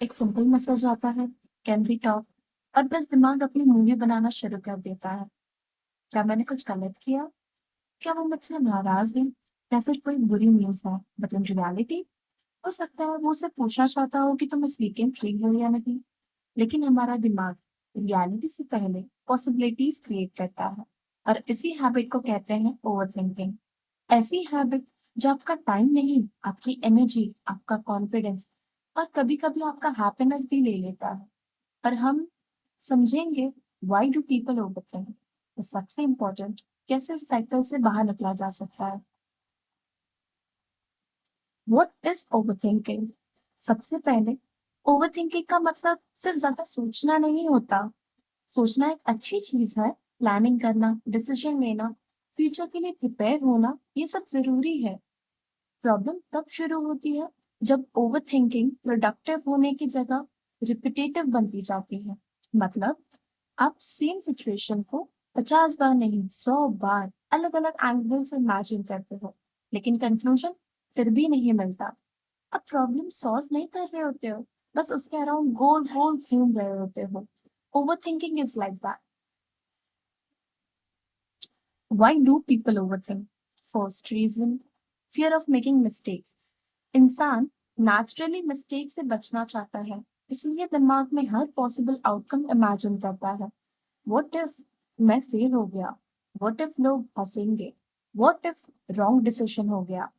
एक simple message आता है, कैन वी टॉक? और बस दिमाग अपनी मूवी बनाना शुरू कर देता है। क्या मैंने कुछ गलत किया? क्या वो मुझसे नाराज है? या फिर कोई बुरी न्यूज़ है? बट इन रियलिटी हो सकता है वो उसे पूछना चाहता हो कि तुम इस वीकेंड फ्री हो या नहीं। लेकिन हमारा दिमाग रियलिटी से पहले पॉसिबिलिटीज क्रिएट करता है, और इसी हैबिट को कहते हैं ओवरथिंकिंग। ऐसी हैबिट जो आपका टाइम नहीं, आपकी एनर्जी, आपका कॉन्फिडेंस और कभी-कभी आपका हैप्पीनेस भी ले लेता है। पर हम समझेंगे व्हाई डू पीपल ओवरथिंक, तो सबसे इम्पोर्टेंट कैसे इस साइकिल से बाहर निकला जा सकता है। What is overthinking? सबसे पहले ओवरथिंकिंग का मतलब सिर्फ ज्यादा सोचना नहीं होता। सोचना एक अच्छी चीज है, प्लानिंग करना, डिसीजन लेना, फ्यूचर के लिए प्रिपेयर होना, ये सब जरूरी है। प्रॉब्लम तब शुरू होती है जब ओवरथिंकिंग प्रोडक्टिव होने की जगह रिपीटेटिव बनती जाती है। मतलब आप सेम सिचुएशन को 50 बार नहीं, 100 बार अलग अलग एंगल से इमेजिन करते हो, लेकिन कंक्लूजन फिर भी नहीं मिलता। आप प्रॉब्लम सॉल्व नहीं कर रहे होते हो, बस उसके अराउंड गोल गोल घूम रहे होते हो। Over thinking is like that. Why do people overthink? First reason, fear of making mistakes. इंसान नेचुरली मिस्टेक से बचना चाहता है, इसलिए दिमाग में हर पॉसिबल आउटकम इमेजिन करता है। व्हाट इफ मैं फेल हो गया? व्हाट इफ लोग हंसेंगे? व्हाट इफ रॉन्ग डिसीजन हो गया?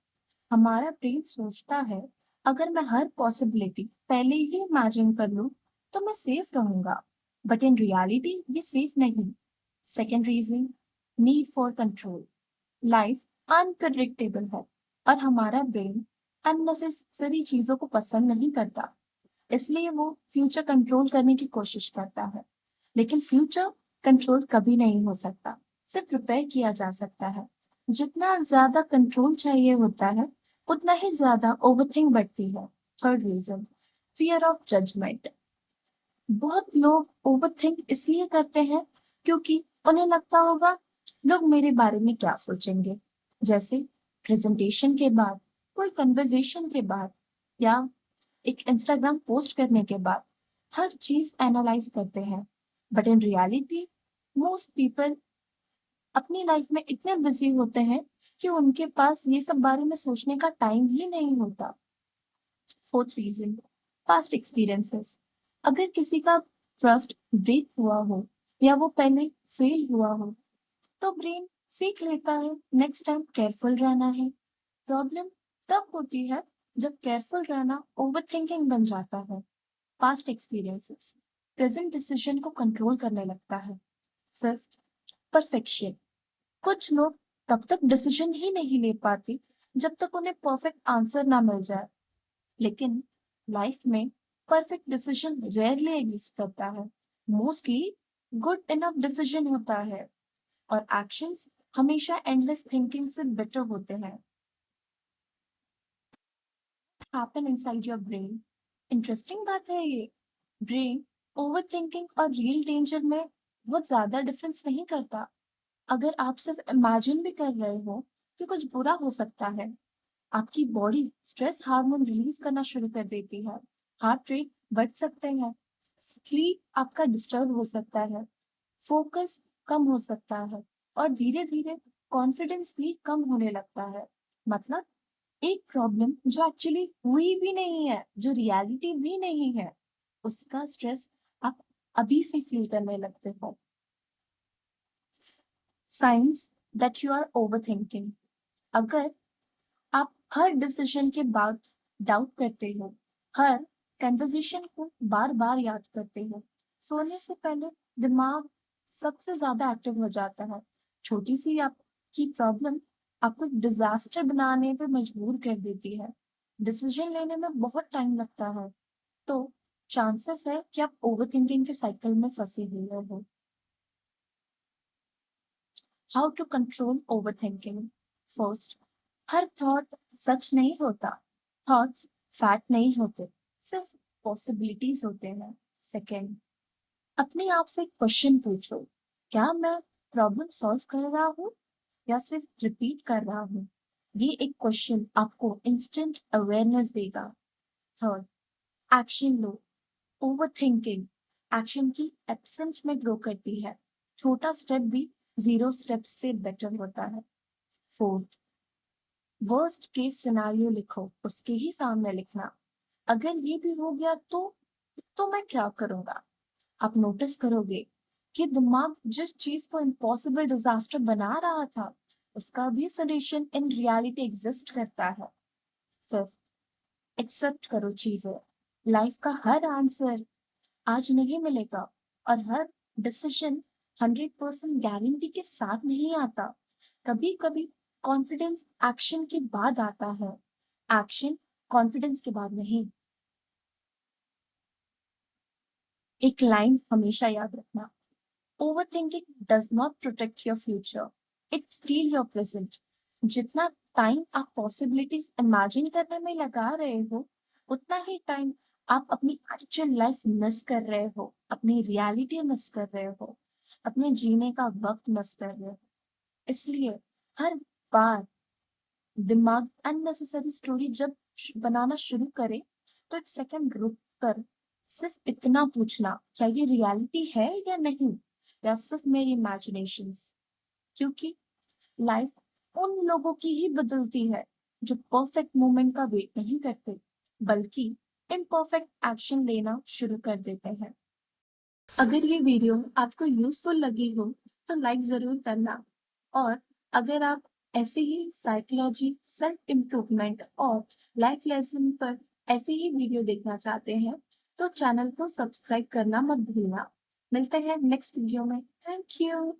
हमारा ब्रेन सोचता है, अगर मैं हर पॉसिबिलिटी पहले ही इमेजिन कर लूं तो मैं सेफ रहूंगा। बट इन रियलिटी ये सेफ नहीं। Second reason, need for control. Life unpredictable है, और हमारा ब्रेन अननेसेसरी चीजों को पसंद नहीं करता, इसलिए वो फ्यूचर कंट्रोल करने की कोशिश करता है। लेकिन फ्यूचर कंट्रोल कभी नहीं हो सकता, सिर्फ प्रिपेयर किया जा सकता है। जितना ज्यादा कंट्रोल चाहिए होता है, उतना ही ज्यादा ओवरथिंक बढ़ती है। Third reason, fear of judgement. बहुत लोग ओवरथिंक इसलिए करते हैं क्योंकि उन्हें लगता होगा लोग मेरे बारे में क्या सोचेंगे। जैसे प्रेजेंटेशन के बाद, कोई कन्वर्सेशन के बाद, या एक इंस्टाग्राम पोस्ट करने के बाद हर चीज एनालाइज करते हैं। But in reality most people अपनी लाइफ में इतने बिजी होते हैं कि उनके पास ये सब बारे में सोचने का टाइम ही नहीं होता। Fourth reason, past experiences. अगर किसी का ट्रस्ट ब्रेक हुआ हो या वो पहले फेल हुआ हो, तो ब्रेन सीख लेता है नेक्स्ट टाइम केयरफुल रहना है। प्रॉब्लम तब होती है जब केयरफुल रहना ओवरथिंकिंग बन जाता है। पास्ट एक्सपीरियंसेस प्रेजेंट डिसीजन को कंट्रोल करने लगता है। Fifth, perfection. कुछ लोग तब तक डिसीजन ही नहीं ले पाते जब तक उन्हें परफेक्ट आंसर ना मिल जाए। लेकिन लाइफ में परफेक्ट डिसीजन रेयरली एग्जिस्ट करता है। मोस्टली गुड इनफ डिसीजन होता है, और एक्शंस हमेशा एंडलेस थिंकिंग से बेटर होते हैं। Happen inside your brain. Interesting बात है ये। ब्रेन ओवरथिंकिंग और रियल डेंजर में बहुत ज्यादा डिफरेंस नहीं करता। अगर आप सिर्फ इमेजिन भी कर रहे हो कि कुछ बुरा हो सकता है, आपकी बॉडी स्ट्रेस हार्मोन रिलीज करना शुरू कर देती है। हार्ट रेट बढ़ सकते हैं, स्लीप आपका डिस्टर्ब हो सकता है, फोकस कम हो सकता है, और धीरे धीरे कॉन्फिडेंस भी कम होने लगता है। मतलब एक प्रॉब्लम जो एक्चुअली हुई भी नहीं है, जो रियलिटी भी नहीं है, उसका स्ट्रेस आप अभी से फील करने लगते हो। Signs that you are overthinking. अगर आप हर डिसीजन के बाद डाउट करते हो, हर कन्वर्सेशन को बार बार याद करते हो, सोने से पहले दिमाग सबसे ज्यादा एक्टिव हो जाता है। छोटी सी आपकी प्रॉब्लम आपको डिजास्टर बनाने पे मजबूर कर देती है। डिसीजन लेने में बहुत टाइम लगता है, तो चांसेस है कि आप ओवरथिंकिंग के साइकिल में फंसे हुए हो। How to control overthinking. First, हर थॉट सच नहीं होता। थॉट्स फैक्ट नहीं होते, सिर्फ पॉसिबिलिटीज होते हैं। सेकंड, अपने आप से क्वेश्चन पूछो, क्या मैं प्रॉब्लम सॉल्व कर रहा हूँ या सिर्फ रिपीट कर रहा हूँ? ये एक क्वेश्चन आपको इंस्टेंट अवेयरनेस देगा। थर्ड, एक्शन लो। ओवरथिंकिंग एक्शन की एब्सेंस में ग्रो करती है। छोटा स्टेप भी 0 स्टेप से बेटर होता है। फोर्थ, वर्स्ट केस सिनेरियो लिखो, उसके ही सामने लिखना। अगर ये भी हो गया तो मैं क्या करूंगा? आप नोटिस करोगे कि दिमाग जिस चीज को इम्पॉसिबल डिजास्टर बना रहा था, उसका भी सॉल्यूशन इन रियलिटी एग्जिस्ट करता है। फिफ्थ, एक्सेप्ट करो चीजें। लाइफ का हर आंसर आज नहीं मिलेगा, और हर डिसीजन 100% गारंटी के साथ नहीं आता। कभी कभी कॉन्फिडेंस एक्शन के बाद आता है, एक्शन कॉन्फिडेंस के बाद नहीं। एक लाइन हमेशा याद रखना, overthinking does not protect your future, it still your present. जितना टाइम आप पॉसिबिलिटीज इमेजिन करने में लगा रहे हो, उतना ही टाइम आप अपनी एक्चुअल लाइफ मिस कर रहे हो, अपनी रियलिटी मिस कर रहे हो, अपने जीने का वक्त मिस कर रहे हो। इसलिए हर बार दिमाग अननेसेसरी स्टोरी जब बनाना शुरू करे, तो एक सेकंड रुक कर सिर्फ इतना पूछना, क्या ये रियलिटी है या नहीं, या सिर्फ मेरी इमेजिनेशंस। क्योंकि लाइफ उन लोगों की ही बदलती है जो परफेक्ट मोमेंट का वेट नहीं करते, बल्कि इम्परफेक्ट एक्शन लेना शुरू कर देते हैं। अगर ये वीडियो आपको यूजफुल लगी हो तो लाइक जरूर करना, और अगर आप ऐसे ही साइकोलॉजी, सेल्फ इम्प्रूवमेंट और लाइफ लेसन पर ऐसे ही वीडियो देखना चाहते हैं तो चैनल को सब्सक्राइब करना मत भूलना। मिलते हैं नेक्स्ट वीडियो में। Thank you.